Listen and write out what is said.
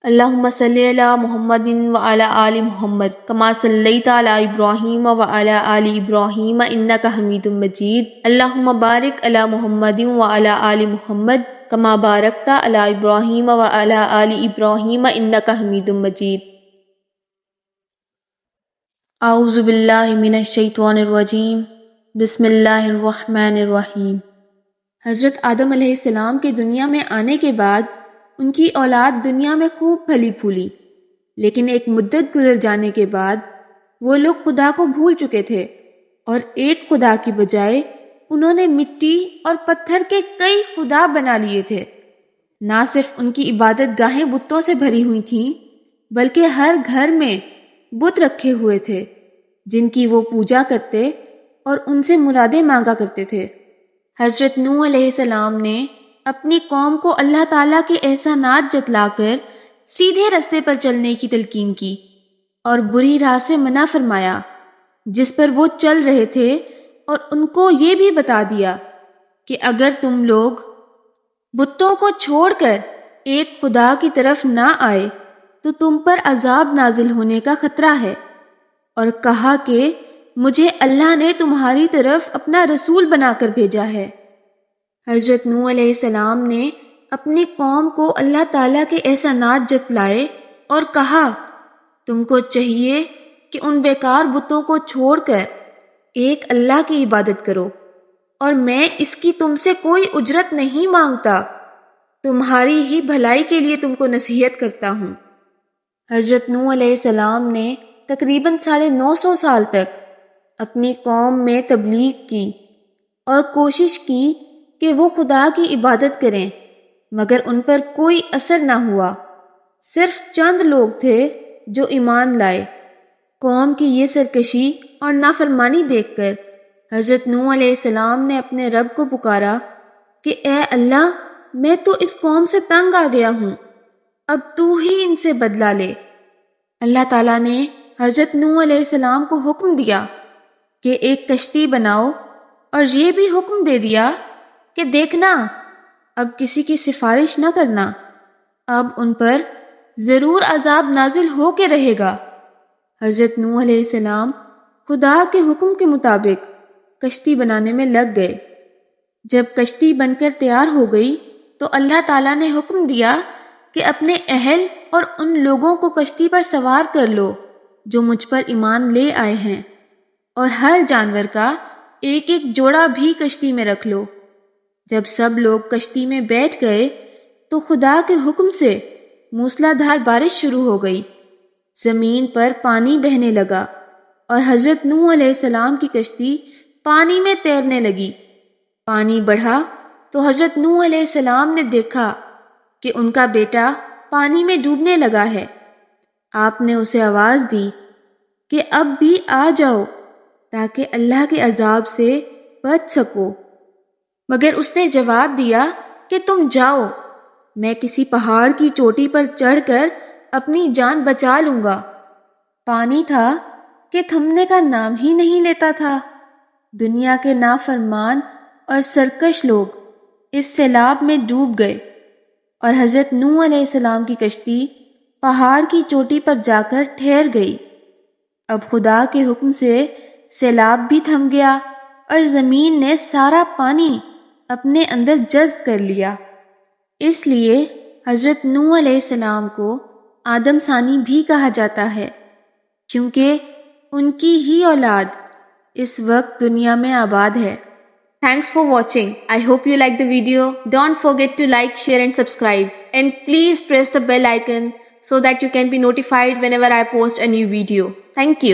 اللہم صلی علی محمد وعلی آل محمد کما صلیت علی ابراہیم وعلی آل ابراہیم انک حمید مجید۔ اللہم بارک علی محمد وعلی آل محمد کما بارکت علی ابراہیم وعلی آل ابراہیم انک حمید مجید۔ اعوذ باللہ من الشیطان الرجیم، بسم اللہ الرحمن الرحیم۔ حضرت آدم علیہ السلام کے دنیا میں آنے کے بعد ان کی اولاد دنیا میں خوب پھلی پھولی، لیکن ایک مدت گزر جانے کے بعد وہ لوگ خدا کو بھول چکے تھے اور ایک خدا کی بجائے انہوں نے مٹی اور پتھر کے کئی خدا بنا لیے تھے۔ نہ صرف ان کی عبادت گاہیں بتوں سے بھری ہوئی تھیں، بلکہ ہر گھر میں بت رکھے ہوئے تھے جن کی وہ پوجا کرتے اور ان سے مرادیں مانگا کرتے تھے۔ حضرت نوح علیہ السلام نے اپنی قوم کو اللہ تعالیٰ کے احسانات جتلا کر سیدھے رستے پر چلنے کی تلقین کی اور بری راہ سے منع فرمایا جس پر وہ چل رہے تھے، اور ان کو یہ بھی بتا دیا کہ اگر تم لوگ بتوں کو چھوڑ کر ایک خدا کی طرف نہ آئے تو تم پر عذاب نازل ہونے کا خطرہ ہے، اور کہا کہ مجھے اللہ نے تمہاری طرف اپنا رسول بنا کر بھیجا ہے۔ حضرت نوح علیہ السلام نے اپنی قوم کو اللہ تعالیٰ کے احسانات جتلائے اور کہا تم کو چاہیے کہ ان بیکار بتوں کو چھوڑ کر ایک اللہ کی عبادت کرو، اور میں اس کی تم سے کوئی اجرت نہیں مانگتا، تمہاری ہی بھلائی کے لیے تم کو نصیحت کرتا ہوں۔ حضرت نوح علیہ السلام نے تقریباً 950 سال تک اپنی قوم میں تبلیغ کی اور کوشش کی کہ وہ خدا کی عبادت کریں، مگر ان پر کوئی اثر نہ ہوا۔ صرف چند لوگ تھے جو ایمان لائے۔ قوم کی یہ سرکشی اور نافرمانی دیکھ کر حضرت نوح علیہ السلام نے اپنے رب کو پکارا کہ اے اللہ، میں تو اس قوم سے تنگ آ گیا ہوں، اب تو ہی ان سے بدلہ لے۔ اللہ تعالیٰ نے حضرت نوح علیہ السلام کو حکم دیا کہ ایک کشتی بناؤ، اور یہ بھی حکم دے دیا کہ دیکھنا اب کسی کی سفارش نہ کرنا، اب ان پر ضرور عذاب نازل ہو کے رہے گا۔ حضرت نوح علیہ السلام خدا کے حکم کے مطابق کشتی بنانے میں لگ گئے۔ جب کشتی بن کر تیار ہو گئی تو اللہ تعالیٰ نے حکم دیا کہ اپنے اہل اور ان لوگوں کو کشتی پر سوار کر لو جو مجھ پر ایمان لے آئے ہیں، اور ہر جانور کا ایک ایک جوڑا بھی کشتی میں رکھ لو۔ جب سب لوگ کشتی میں بیٹھ گئے تو خدا کے حکم سے موسلا دھار بارش شروع ہو گئی، زمین پر پانی بہنے لگا اور حضرت نوح علیہ السلام کی کشتی پانی میں تیرنے لگی۔ پانی بڑھا تو حضرت نوح علیہ السلام نے دیکھا کہ ان کا بیٹا پانی میں ڈوبنے لگا ہے۔ آپ نے اسے آواز دی کہ اب بھی آ جاؤ تاکہ اللہ کے عذاب سے بچ سکو، مگر اس نے جواب دیا کہ تم جاؤ، میں کسی پہاڑ کی چوٹی پر چڑھ کر اپنی جان بچا لوں گا۔ پانی تھا کہ تھمنے کا نام ہی نہیں لیتا تھا۔ دنیا کے نافرمان اور سرکش لوگ اس سیلاب میں ڈوب گئے، اور حضرت نوح علیہ السلام کی کشتی پہاڑ کی چوٹی پر جا کر ٹھہر گئی۔ اب خدا کے حکم سے سیلاب بھی تھم گیا اور زمین نے سارا پانی اپنے اندر جذب کر لیا۔ اس لیے حضرت نوح علیہ السلام کو آدم ثانی بھی کہا جاتا ہے، کیونکہ ان کی ہی اولاد اس وقت دنیا میں آباد ہے۔ Thanks for watching. I hope you like the video. Don't forget to like, share and subscribe. And please press the bell icon so that you can be notified whenever I post a new video. Thank you.